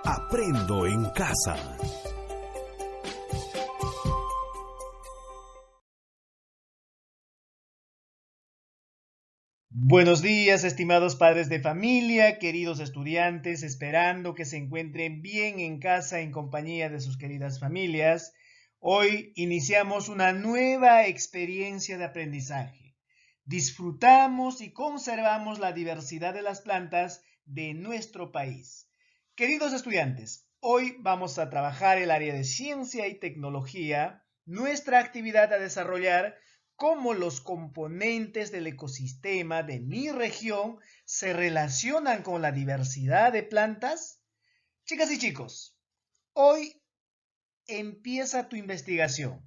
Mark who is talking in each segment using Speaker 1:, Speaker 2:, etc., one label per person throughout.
Speaker 1: Aprendo en casa.
Speaker 2: Buenos días, estimados padres de familia, queridos estudiantes, esperando que se encuentren bien en casa en compañía de sus queridas familias. Hoy iniciamos una nueva experiencia de aprendizaje. Disfrutamos y conservamos la diversidad de las plantas de nuestro país. Queridos estudiantes, hoy vamos a trabajar el área de ciencia y tecnología, nuestra actividad a desarrollar, cómo los componentes del ecosistema de mi región se relacionan con la diversidad de plantas. Chicas y chicos, hoy empieza tu investigación.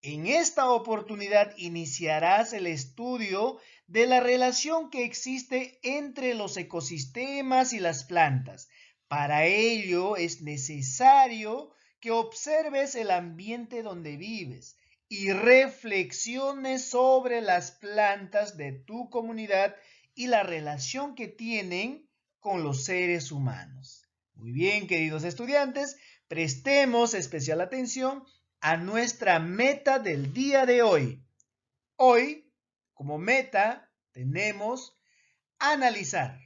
Speaker 2: En esta oportunidad iniciarás el estudio de la relación que existe entre los ecosistemas y las plantas. Para ello es necesario que observes el ambiente donde vives y reflexiones sobre las plantas de tu comunidad y la relación que tienen con los seres humanos. Muy bien, queridos estudiantes, prestemos especial atención a nuestra meta del día de hoy. Hoy, como meta, tenemos analizar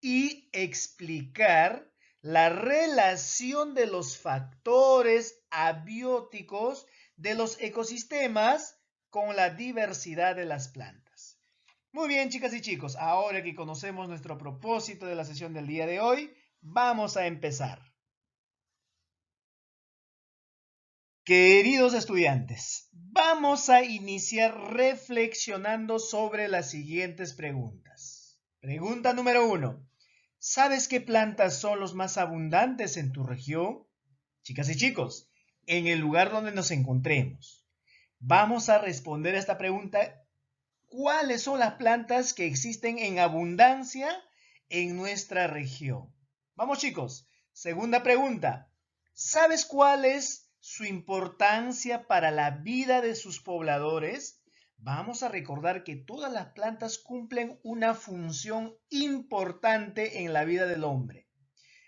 Speaker 2: y explicar la relación de los factores abióticos de los ecosistemas con la diversidad de las plantas. Muy bien, chicas y chicos, ahora que conocemos nuestro propósito de la sesión del día de hoy, vamos a empezar. Queridos estudiantes, vamos a iniciar reflexionando sobre las siguientes preguntas. Pregunta número 1. ¿Sabes qué plantas son los más abundantes en tu región? Chicas y chicos, en el lugar donde nos encontremos, vamos a responder a esta pregunta. ¿Cuáles son las plantas que existen en abundancia en nuestra región? Vamos, chicos. Segunda pregunta. ¿Sabes cuál es su importancia para la vida de sus pobladores? Vamos a recordar que todas las plantas cumplen una función importante en la vida del hombre.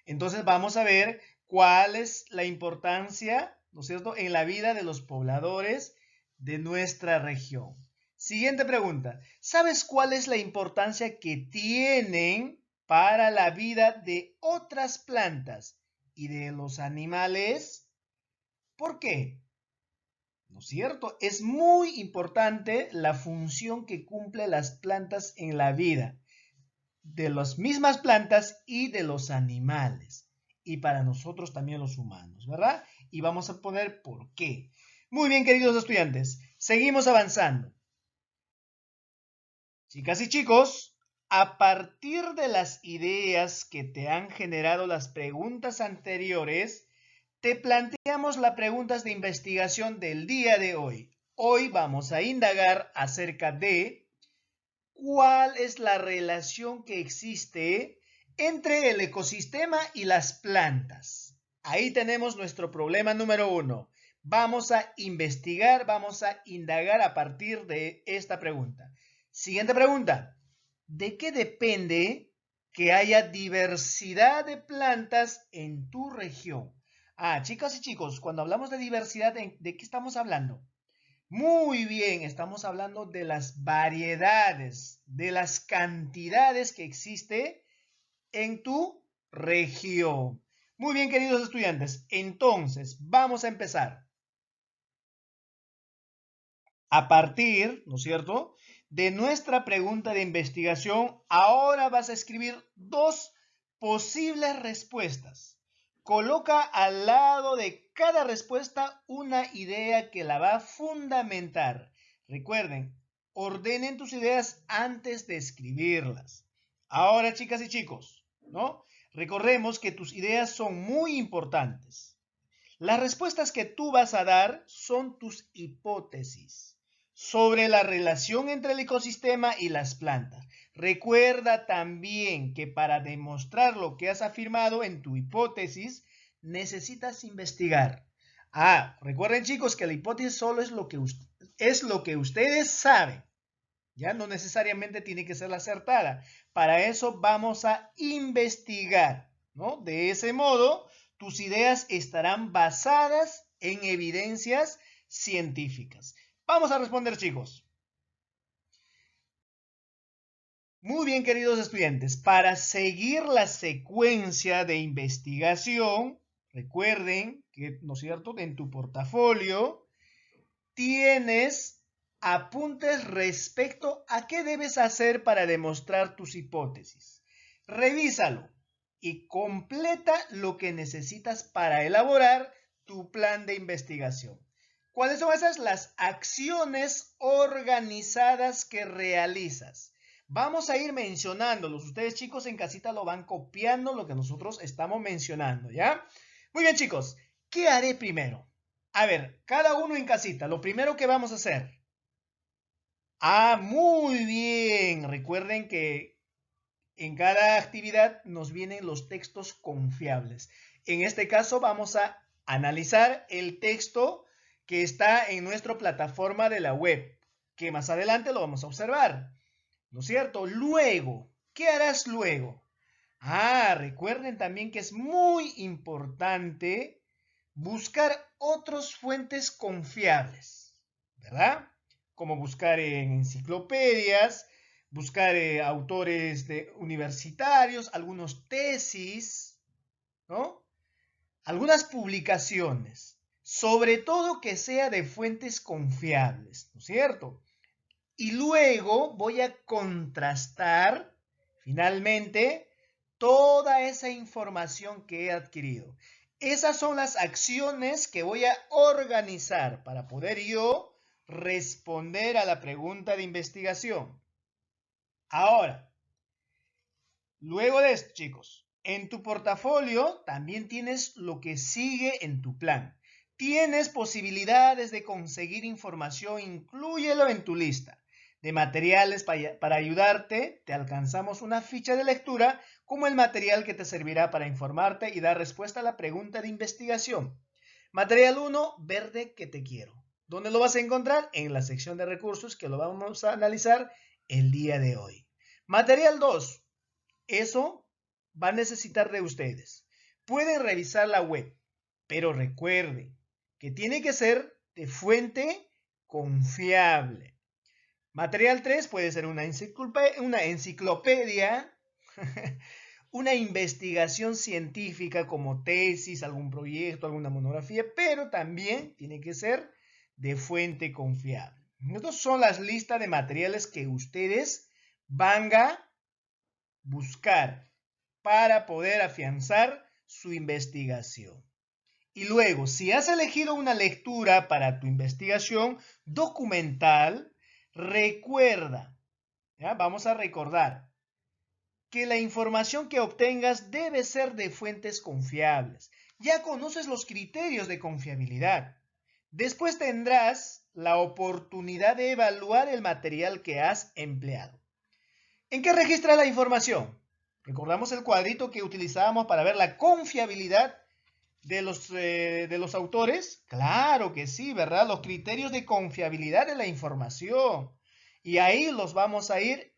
Speaker 2: Entonces vamos a ver cuál es la importancia, ¿no es cierto?, en la vida de los pobladores de nuestra región. Siguiente pregunta. ¿Sabes cuál es la importancia que tienen para la vida de otras plantas y de los animales? ¿Por qué? ¿No es cierto? Es muy importante la función que cumplen las plantas en la vida de las mismas plantas y de los animales. Y para nosotros también los humanos, ¿verdad? Y vamos a poner por qué. Muy bien, queridos estudiantes. Seguimos avanzando. Chicas y chicos, a partir de las ideas que te han generado las preguntas anteriores, te planteamos las preguntas de investigación del día de hoy. Hoy vamos a indagar acerca de cuál es la relación que existe entre el ecosistema y las plantas. Ahí tenemos nuestro problema número 1. Vamos a investigar, vamos a indagar a partir de esta pregunta. Siguiente pregunta. ¿De qué depende que haya diversidad de plantas en tu región? Chicas y chicos, cuando hablamos de diversidad, ¿de qué estamos hablando? Muy bien, estamos hablando de las variedades, de las cantidades que existe en tu región. Muy bien, queridos estudiantes, entonces vamos a empezar. A partir, ¿no es cierto?, de nuestra pregunta de investigación, ahora vas a escribir dos posibles respuestas. Coloca al lado de cada respuesta una idea que la va a fundamentar. Recuerden, ordenen tus ideas antes de escribirlas. Ahora, chicas y chicos, ¿no? Recordemos que tus ideas son muy importantes. Las respuestas que tú vas a dar son tus hipótesis sobre la relación entre el ecosistema y las plantas. Recuerda también que para demostrar lo que has afirmado en tu hipótesis, necesitas investigar. Recuerden, chicos, que la hipótesis solo es lo que ustedes saben. Ya no necesariamente tiene que ser la acertada. Para eso vamos a investigar, ¿no? De ese modo, tus ideas estarán basadas en evidencias científicas. Vamos a responder, chicos. Muy bien, queridos estudiantes, para seguir la secuencia de investigación, recuerden que, ¿no es cierto?, en tu portafolio tienes apuntes respecto a qué debes hacer para demostrar tus hipótesis. Revísalo y completa lo que necesitas para elaborar tu plan de investigación. ¿Cuáles son esas? Las acciones organizadas que realizas. Vamos a ir mencionándolos. Ustedes, chicos, en casita lo van copiando lo que nosotros estamos mencionando, ¿ya? Muy bien, chicos. ¿Qué haré primero? A ver, cada uno en casita, lo primero que vamos a hacer. Muy bien. Recuerden que en cada actividad nos vienen los textos confiables. En este caso vamos a analizar el texto que está en nuestra plataforma de la web, que más adelante lo vamos a observar, ¿no es cierto? Luego, ¿qué harás luego? Recuerden también que es muy importante buscar otras fuentes confiables, ¿verdad? Como buscar en enciclopedias, buscar autores universitarios, algunos tesis, ¿no? Algunas publicaciones, sobre todo que sea de fuentes confiables, ¿no es cierto? Y luego voy a contrastar, finalmente, toda esa información que he adquirido. Esas son las acciones que voy a organizar para poder yo responder a la pregunta de investigación. Ahora, luego de esto, chicos, en tu portafolio también tienes lo que sigue en tu plan. Tienes posibilidades de conseguir información, inclúyelo en tu lista de materiales para ayudarte. Te alcanzamos una ficha de lectura como el material que te servirá para informarte y dar respuesta a la pregunta de investigación. Material 1, verde que te quiero. ¿Dónde lo vas a encontrar? En la sección de recursos, que lo vamos a analizar el día de hoy. Material 2, eso va a necesitar de ustedes. Pueden revisar la web, pero recuerden que tiene que ser de fuente confiable. Material 3 puede ser una enciclopedia, una investigación científica como tesis, algún proyecto, alguna monografía, pero también tiene que ser de fuente confiable. Estas son las listas de materiales que ustedes van a buscar para poder afianzar su investigación. Y luego, si has elegido una lectura para tu investigación documental, recuerda, ¿ya? Vamos a recordar que la información que obtengas debe ser de fuentes confiables. Ya conoces los criterios de confiabilidad. Después tendrás la oportunidad de evaluar el material que has empleado. ¿En qué registra la información? ¿Recordamos el cuadrito que utilizábamos para ver la confiabilidad de los autores? Claro que sí, ¿verdad? Los criterios de confiabilidad de la información. Y ahí los vamos a ir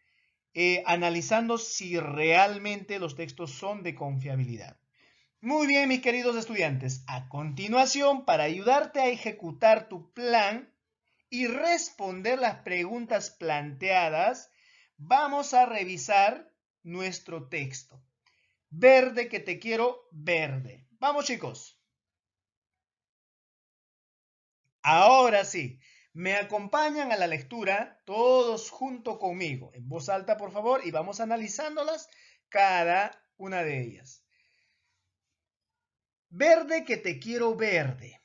Speaker 2: analizando si realmente los textos son de confiabilidad. Muy bien, mis queridos estudiantes. A continuación, para ayudarte a ejecutar tu plan y responder las preguntas planteadas, vamos a revisar nuestro texto. Verde que te quiero, verde. Vamos, chicos. Ahora sí, me acompañan a la lectura todos junto conmigo, en voz alta, por favor, y vamos analizándolas cada una de ellas. Verde que te quiero, verde.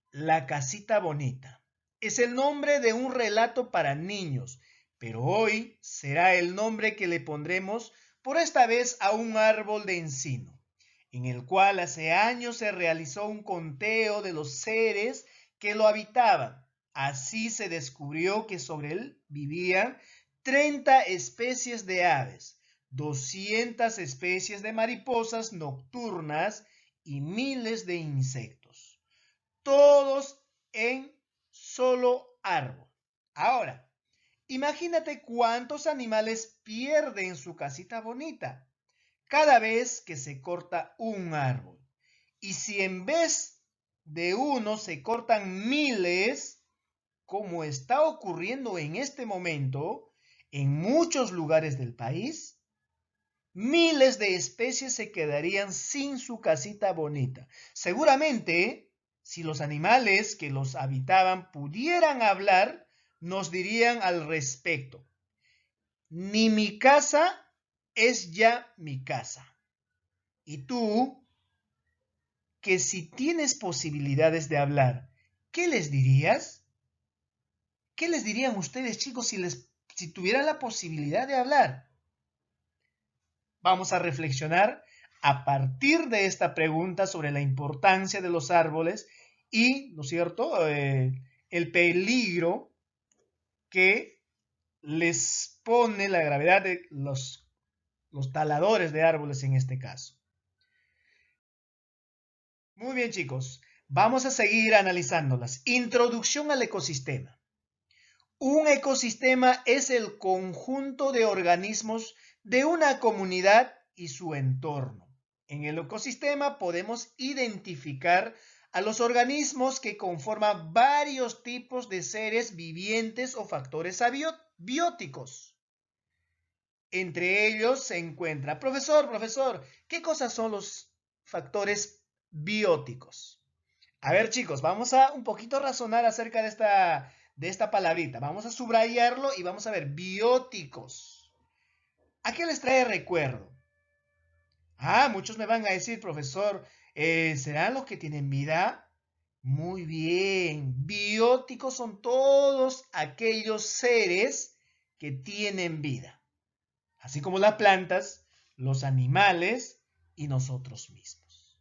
Speaker 2: La casita bonita. Es el nombre de un relato para niños, pero hoy será el nombre que le pondremos por esta vez a un árbol de encino, en el cual hace años se realizó un conteo de los seres que lo habitaban. Así se descubrió que sobre él vivían 30 especies de aves, 200 especies de mariposas nocturnas y miles de insectos, todos en solo árbol. Ahora, imagínate cuántos animales pierden su casita bonita cada vez que se corta un árbol. Y si en vez de uno se cortan miles, como está ocurriendo en este momento en muchos lugares del país, miles de especies se quedarían sin su casita bonita. Seguramente, si los animales que los habitaban pudieran hablar, nos dirían al respecto: ni mi casa es ya mi casa. Y tú, que si tienes posibilidades de hablar, ¿qué les dirías? ¿Qué les dirían ustedes, chicos, si tuvieran la posibilidad de hablar? Vamos a reflexionar a partir de esta pregunta sobre la importancia de los árboles y, ¿no es cierto?, el peligro que les pone la gravedad de los taladores de árboles en este caso. Muy bien, chicos, vamos a seguir analizándolas. Introducción al ecosistema. Un ecosistema es el conjunto de organismos de una comunidad y su entorno. En el ecosistema podemos identificar a los organismos que conforman varios tipos de seres vivientes o factores bióticos. Entre ellos se encuentra, profesor, ¿qué cosas son los factores bióticos? A ver, chicos, vamos a un poquito razonar acerca de esta palabrita. Vamos a subrayarlo y vamos a ver, bióticos. ¿A qué les trae recuerdo? Muchos me van a decir, profesor, ¿serán los que tienen vida? Muy bien, bióticos son todos aquellos seres que tienen vida, así como las plantas, los animales y nosotros mismos.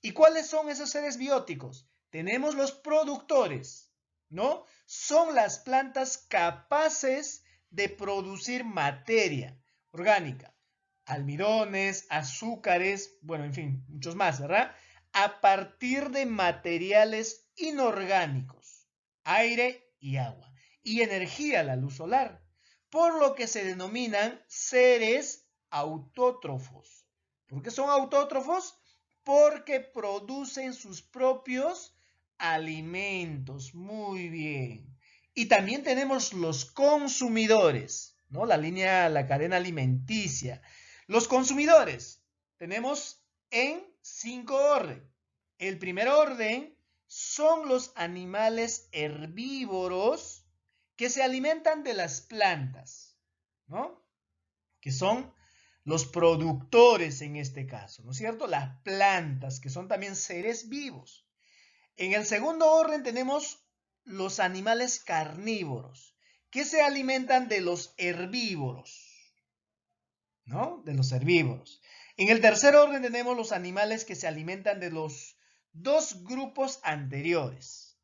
Speaker 2: ¿Y cuáles son esos seres bióticos? Tenemos los productores, ¿no? Son las plantas capaces de producir materia orgánica, almidones, azúcares, bueno, en fin, muchos más, ¿verdad? A partir de materiales inorgánicos, aire y agua, y energía, la luz solar, por lo que se denominan seres autótrofos. ¿Por qué son autótrofos? Porque producen sus propios alimentos. Muy bien. Y también tenemos los consumidores, ¿no? La cadena alimenticia. Los consumidores tenemos en 5 orden. El primer orden son los animales herbívoros que se alimentan de las plantas, ¿no? Que son los productores en este caso, ¿no es cierto? Las plantas, que son también seres vivos. En el segundo orden tenemos los animales carnívoros, que se alimentan de los herbívoros, ¿no? De los herbívoros. En el tercer orden tenemos los animales que se alimentan de los dos grupos anteriores.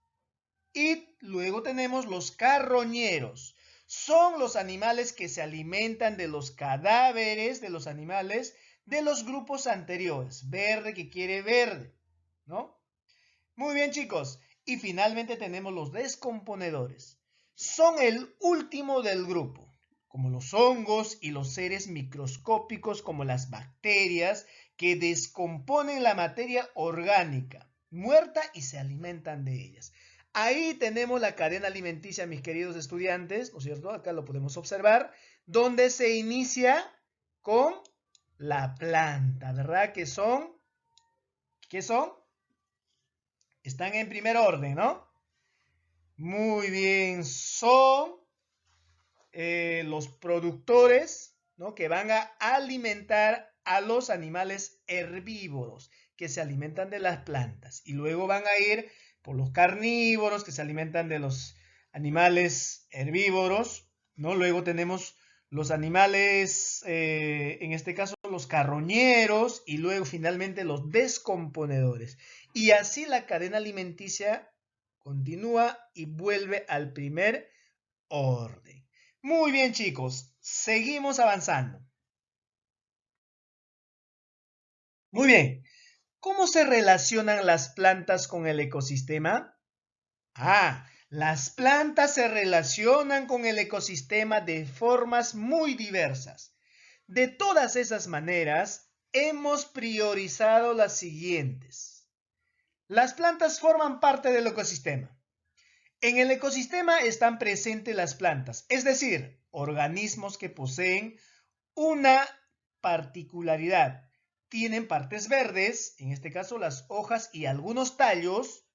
Speaker 2: Y luego tenemos los carroñeros. Son los animales que se alimentan de los cadáveres de los animales de los grupos anteriores. Verde que quiere verde, ¿no? Muy bien, chicos. Y finalmente tenemos los descomponedores. Son el último del grupo, como los hongos y los seres microscópicos como las bacterias que descomponen la materia orgánica muerta y se alimentan de ellas. Ahí tenemos la cadena alimenticia, mis queridos estudiantes, ¿no es cierto? Acá lo podemos observar, donde se inicia con la planta, ¿verdad? ¿Qué son? Están en primer orden, ¿no? Muy bien, son los productores, ¿no? Que van a alimentar a los animales herbívoros que se alimentan de las plantas y luego van a ir por los carnívoros que se alimentan de los animales herbívoros, ¿no? Luego tenemos los animales, en este caso los carroñeros y luego finalmente los descomponedores. Y así la cadena alimenticia continúa y vuelve al primer orden. Muy bien, chicos, seguimos avanzando. Muy bien, ¿cómo se relacionan las plantas con el ecosistema? Las plantas se relacionan con el ecosistema de formas muy diversas. De todas esas maneras, hemos priorizado las siguientes. Las plantas forman parte del ecosistema. En el ecosistema están presentes las plantas, es decir, organismos que poseen una particularidad. Tienen partes verdes, en este caso las hojas y algunos tallos,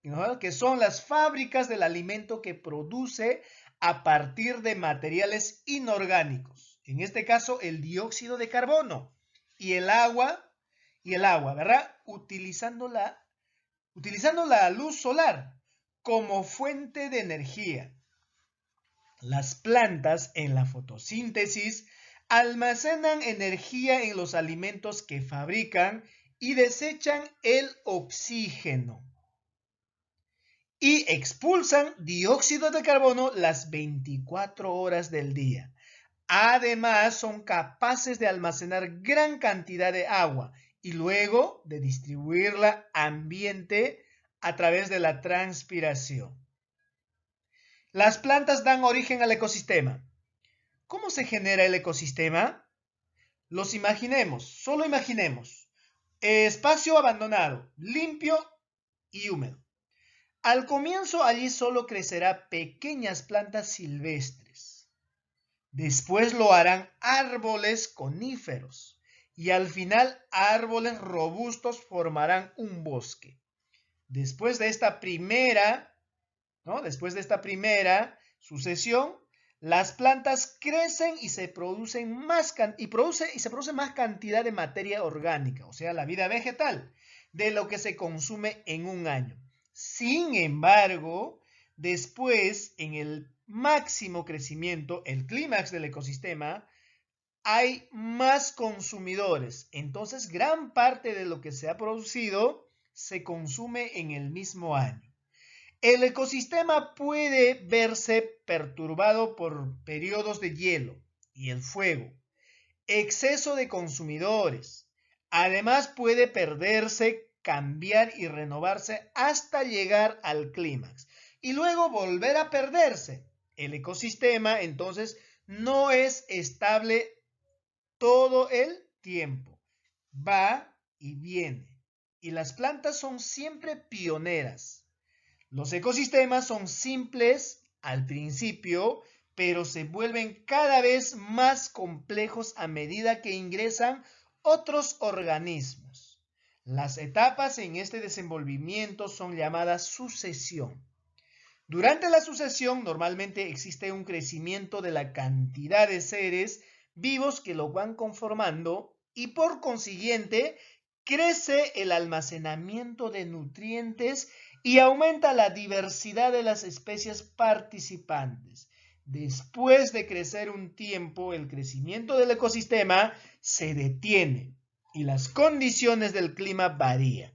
Speaker 2: ¿no?, que son las fábricas del alimento que produce a partir de materiales inorgánicos. En este caso, el dióxido de carbono y el agua, ¿verdad? Utilizando la luz solar como fuente de energía. Las plantas en la fotosíntesis almacenan energía en los alimentos que fabrican y desechan el oxígeno y expulsan dióxido de carbono las 24 horas del día. Además, son capaces de almacenar gran cantidad de agua y luego de distribuirla al ambiente a través de la transpiración. Las plantas dan origen al ecosistema. ¿Cómo se genera el ecosistema? Solo imaginemos. Espacio abandonado, limpio y húmedo. Al comienzo allí solo crecerá pequeñas plantas silvestres. Después lo harán árboles coníferos y al final árboles robustos formarán un bosque. Después de esta primera sucesión, las plantas crecen y se produce más cantidad de materia orgánica, o sea, la vida vegetal, de lo que se consume en un año. Sin embargo, después, en el máximo crecimiento, el clímax del ecosistema, hay más consumidores. Entonces, gran parte de lo que se ha producido se consume en el mismo año. El ecosistema puede verse perturbado por periodos de hielo y el fuego, exceso de consumidores. Además, puede perderse, cambiar y renovarse hasta llegar al clímax y luego volver a perderse. El ecosistema, entonces, no es estable todo el tiempo. Va y viene. Y las plantas son siempre pioneras. Los ecosistemas son simples al principio, pero se vuelven cada vez más complejos a medida que ingresan otros organismos. Las etapas en este desenvolvimiento son llamadas sucesión. Durante la sucesión normalmente existe un crecimiento de la cantidad de seres vivos que lo van conformando y por consiguiente crece el almacenamiento de nutrientes y aumenta la diversidad de las especies participantes. Después de crecer un tiempo, el crecimiento del ecosistema se detiene y las condiciones del clima varían.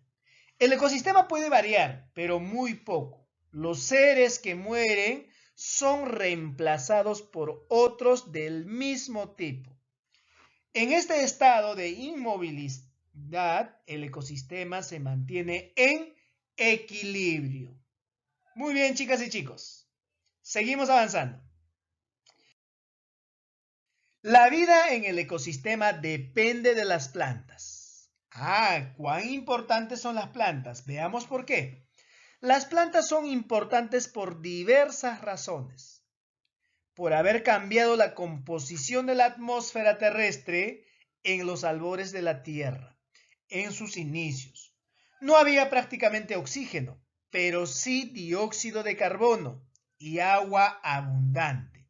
Speaker 2: El ecosistema puede variar, pero muy poco. Los seres que mueren son reemplazados por otros del mismo tipo. En este estado de inmovilidad, el ecosistema se mantiene en equilibrio. Muy bien, chicas y chicos. Seguimos avanzando. La vida en el ecosistema depende de las plantas. ¿Cuán importantes son las plantas? Veamos por qué. Las plantas son importantes por diversas razones. Por haber cambiado la composición de la atmósfera terrestre en los albores de la Tierra, en sus inicios. No había prácticamente oxígeno, pero sí dióxido de carbono y agua abundante.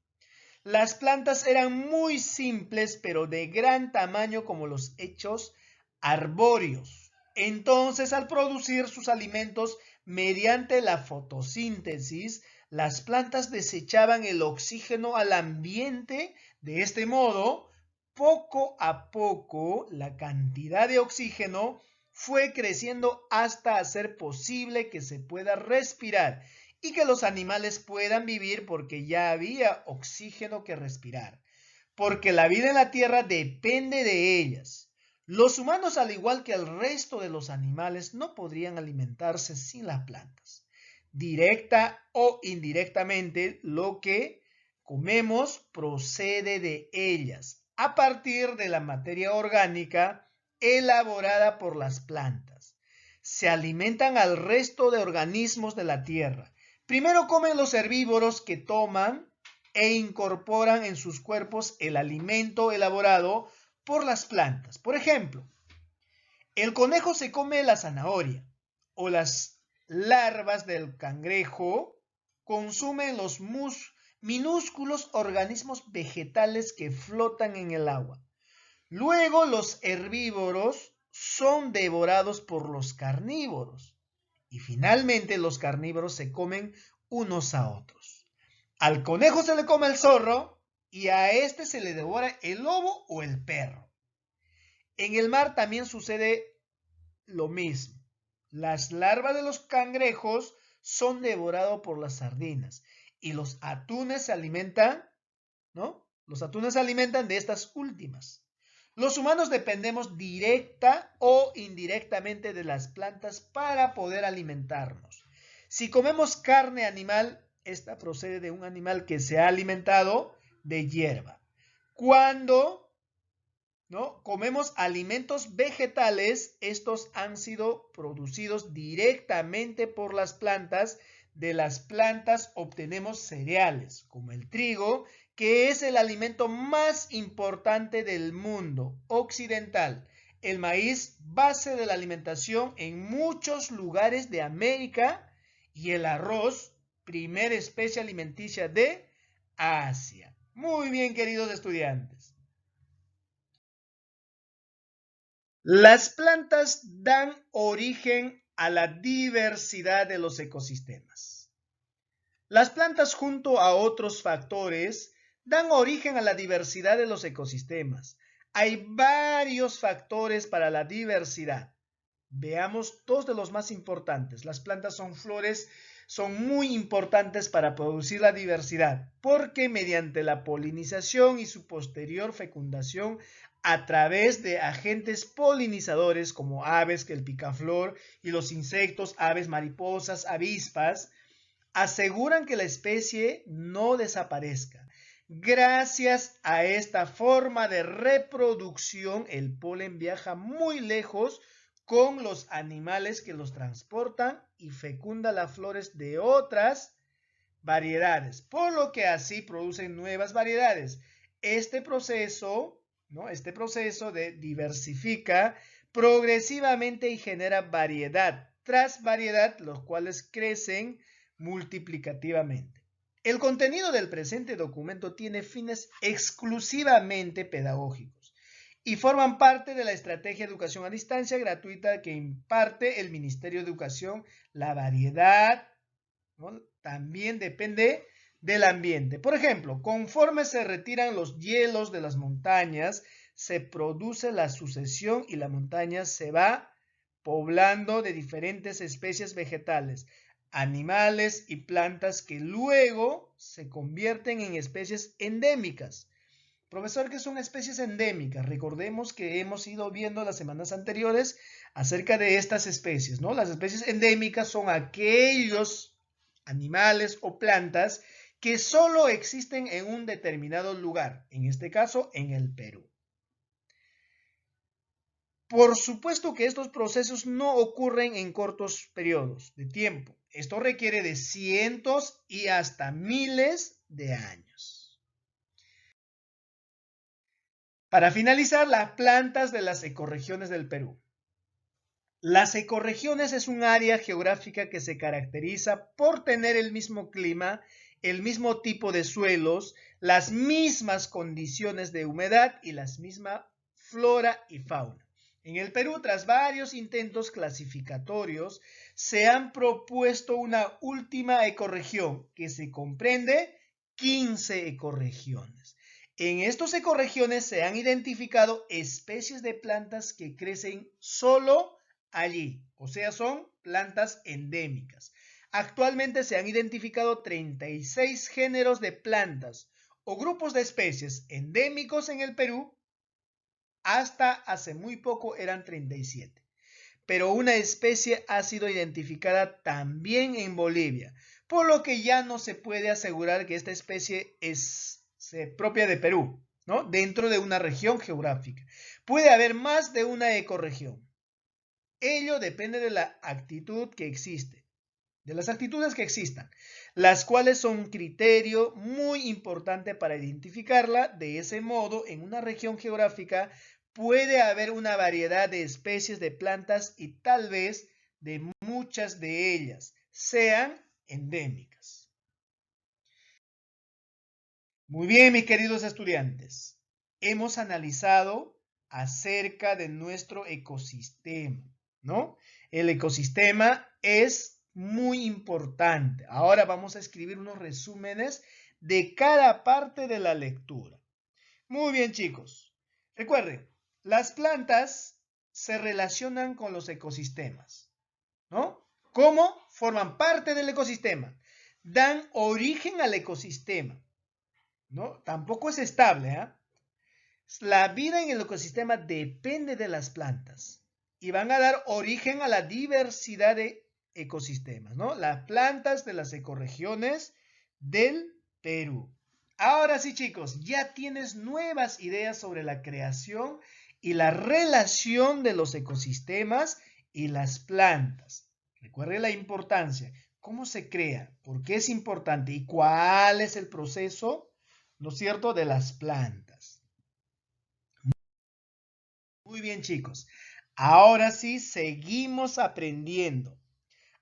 Speaker 2: Las plantas eran muy simples, pero de gran tamaño como los hechos arbóreos. Entonces, al producir sus alimentos mediante la fotosíntesis, las plantas desechaban el oxígeno al ambiente. De este modo, poco a poco, la cantidad de oxígeno fue creciendo hasta hacer posible que se pueda respirar y que los animales puedan vivir porque ya había oxígeno que respirar, porque la vida en la Tierra depende de ellas. Los humanos, al igual que el resto de los animales, no podrían alimentarse sin las plantas. Directa o indirectamente, lo que comemos procede de ellas, a partir de la materia orgánica elaborada por las plantas. se alimentan al resto de organismos de la tierra. Primero comen los herbívoros que toman e incorporan en sus cuerpos el alimento elaborado por las plantas. Por ejemplo, el conejo se come la zanahoria o las larvas del cangrejo consumen los minúsculos organismos vegetales que flotan en el agua. Luego los herbívoros son devorados por los carnívoros y finalmente los carnívoros se comen unos a otros. Al conejo se le come el zorro y a este se le devora el lobo o el perro. En el mar también sucede lo mismo. Las larvas de los cangrejos son devorados por las sardinas y los atunes se alimentan, ¿no? Los atunes se alimentan de estas últimas. Los humanos dependemos directa o indirectamente de las plantas para poder alimentarnos. Si comemos carne animal, esta procede de un animal que se ha alimentado de hierba. Cuando comemos alimentos vegetales, estos han sido producidos directamente por las plantas. De las plantas obtenemos cereales, como el trigo, que es el alimento más importante del mundo occidental. El maíz, base de la alimentación en muchos lugares de América, y el arroz, primera especie alimenticia de Asia. Muy bien, queridos estudiantes. Las plantas dan origen a la diversidad de los ecosistemas. Las plantas, junto a otros factores, dan origen a la diversidad de los ecosistemas. Hay varios factores para la diversidad. Veamos dos de los más importantes. Las plantas son flores, son muy importantes para producir la diversidad, porque mediante la polinización y su posterior fecundación a través de agentes polinizadores como aves, que el picaflor, y los insectos, aves, mariposas, avispas, aseguran que la especie no desaparezca. Gracias a esta forma de reproducción, el polen viaja muy lejos con los animales que los transportan y fecunda las flores de otras variedades, por lo que así producen nuevas variedades. Este proceso diversifica progresivamente y genera variedad tras variedad, los cuales crecen multiplicativamente. El contenido del presente documento tiene fines exclusivamente pedagógicos y forman parte de la estrategia de educación a distancia gratuita que imparte el Ministerio de Educación. La variedad, ¿no?, también depende del ambiente. Por ejemplo, conforme se retiran los hielos de las montañas, se produce la sucesión y la montaña se va poblando de diferentes especies vegetales, animales y plantas que luego se convierten en especies endémicas. Profesor, ¿qué son especies endémicas? Recordemos que hemos ido viendo las semanas anteriores acerca de estas especies, ¿no? Las especies endémicas son aquellos animales o plantas que solo existen en un determinado lugar, en este caso en el Perú. Por supuesto que estos procesos no ocurren en cortos periodos de tiempo. Esto requiere de cientos y hasta miles de años. Para finalizar, las plantas de las ecorregiones del Perú. Las ecorregiones es un área geográfica que se caracteriza por tener el mismo clima, el mismo tipo de suelos, las mismas condiciones de humedad y la misma flora y fauna. En el Perú, tras varios intentos clasificatorios, se han propuesto una última ecorregión que se comprende 15 ecorregiones. En estas ecorregiones se han identificado especies de plantas que crecen solo allí, o sea, son plantas endémicas. Actualmente se han identificado 36 géneros de plantas o grupos de especies endémicos en el Perú. Hasta hace muy poco eran 37. Pero una especie ha sido identificada también en Bolivia, por lo que ya no se puede asegurar que esta especie es propia de Perú, ¿no?, dentro de una región geográfica. Puede haber más de una ecorregión. Ello depende de la actitud que existe, de las actitudes que existan, las cuales son un criterio muy importante para identificarla. De ese modo, en una región geográfica puede haber una variedad de especies de plantas y tal vez de muchas de ellas sean endémicas. Muy bien, mis queridos estudiantes, hemos analizado acerca de nuestro ecosistema, ¿no? El ecosistema es muy importante. Ahora vamos a escribir unos resúmenes de cada parte de la lectura. Muy bien, chicos. Recuerden, las plantas se relacionan con los ecosistemas, ¿no? ¿Cómo? Forman parte del ecosistema. Dan origen al ecosistema, ¿no? Tampoco es estable, ¿eh? La vida en el ecosistema depende de las plantas y van a dar origen a la diversidad de ecosistemas, ¿no? Las plantas de las ecorregiones del Perú. Ahora sí, chicos, ya tienes nuevas ideas sobre la creación y la relación de los ecosistemas y las plantas. Recuerde la importancia. ¿Cómo se crea? ¿Por qué es importante? ¿Y cuál es el proceso, no es cierto, de las plantas? Muy bien, chicos. Ahora sí, seguimos aprendiendo.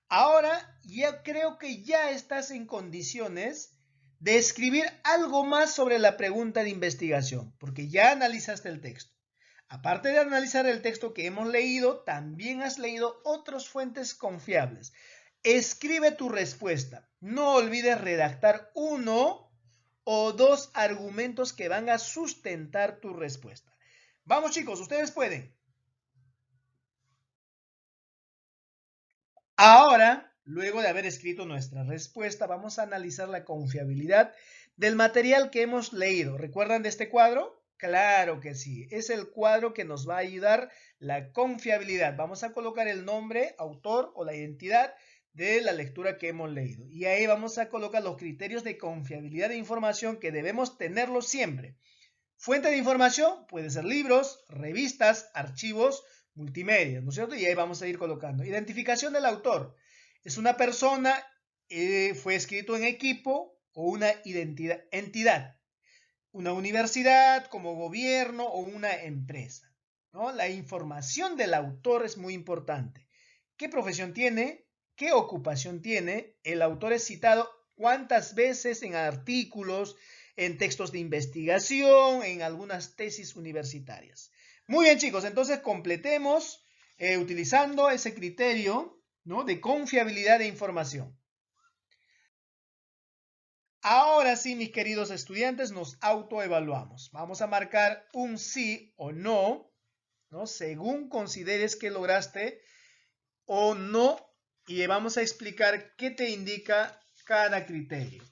Speaker 2: Ahora ya creo que ya estás en condiciones de escribir algo más sobre la pregunta de investigación, porque ya analizaste el texto. Aparte de analizar el texto que hemos leído, también has leído otras fuentes confiables. Escribe tu respuesta. No olvides redactar 1 o 2 argumentos que van a sustentar tu respuesta. Vamos, chicos, ustedes pueden. Ahora, luego de haber escrito nuestra respuesta, vamos a analizar la confiabilidad del material que hemos leído. ¿Recuerdan de este cuadro? Claro que sí, es el cuadro que nos va a ayudar la confiabilidad. Vamos a colocar el nombre, autor o la identidad de la lectura que hemos leído. Y ahí vamos a colocar los criterios de confiabilidad de información que debemos tenerlos siempre. Fuente de información puede ser libros, revistas, archivos, multimedia, ¿no es cierto? Y ahí vamos a ir colocando. Identificación del autor. Es una persona, fue escrito en equipo o una entidad. Una universidad, como gobierno o una empresa, ¿no? La información del autor es muy importante. ¿Qué profesión tiene? ¿Qué ocupación tiene? El autor es citado cuántas veces en artículos, en textos de investigación, en algunas tesis universitarias. Muy bien, chicos, entonces completemos utilizando ese criterio, ¿no?, de confiabilidad de información. Ahora sí, mis queridos estudiantes, nos autoevaluamos. Vamos a marcar un sí o no, ¿no?, según consideres que lograste o no, y vamos a explicar qué te indica cada criterio.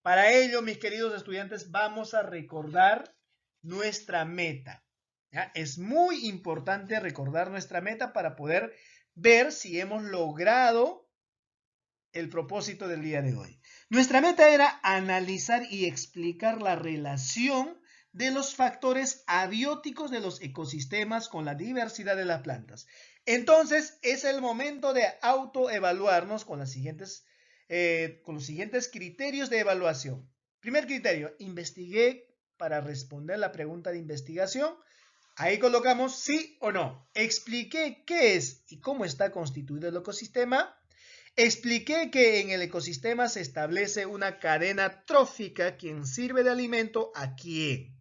Speaker 2: Para ello, mis queridos estudiantes, vamos a recordar nuestra meta, ¿ya? Es muy importante recordar nuestra meta para poder ver si hemos logrado el propósito del día de hoy. Nuestra meta era analizar y explicar la relación de los factores abióticos de los ecosistemas con la diversidad de las plantas. Entonces, es el momento de autoevaluarnos con los siguientes criterios de evaluación. Primer criterio, investigué para responder la pregunta de investigación. Ahí colocamos sí o no. Expliqué qué es y cómo está constituido el ecosistema. Expliqué que en el ecosistema se establece una cadena trófica quien sirve de alimento a quién.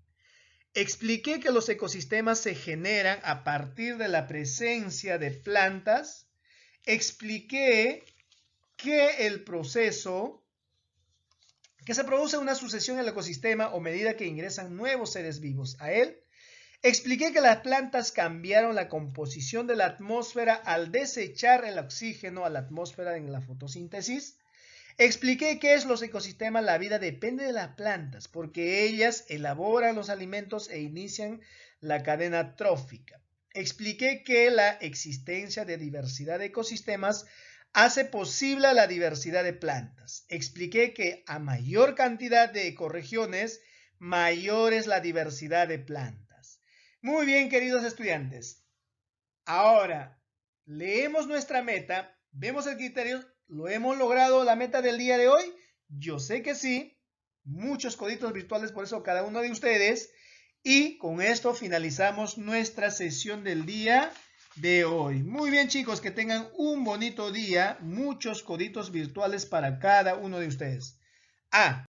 Speaker 2: Expliqué que los ecosistemas se generan a partir de la presencia de plantas. Expliqué que el proceso, que se produce una sucesión en el ecosistema o medida que ingresan nuevos seres vivos a él. Expliqué que las plantas cambiaron la composición de la atmósfera al desechar el oxígeno a la atmósfera en la fotosíntesis. Expliqué qué es los ecosistemas. La vida depende de las plantas porque ellas elaboran los alimentos e inician la cadena trófica. Expliqué que la existencia de diversidad de ecosistemas hace posible la diversidad de plantas. Expliqué que a mayor cantidad de ecorregiones, mayor es la diversidad de plantas. Muy bien, queridos estudiantes. Ahora, leemos nuestra meta, vemos el criterio, ¿lo hemos logrado la meta del día de hoy? Yo sé que sí. Muchos coditos virtuales por eso cada uno de ustedes. Y con esto finalizamos nuestra sesión del día de hoy. Muy bien, chicos, que tengan un bonito día. Muchos coditos virtuales para cada uno de ustedes.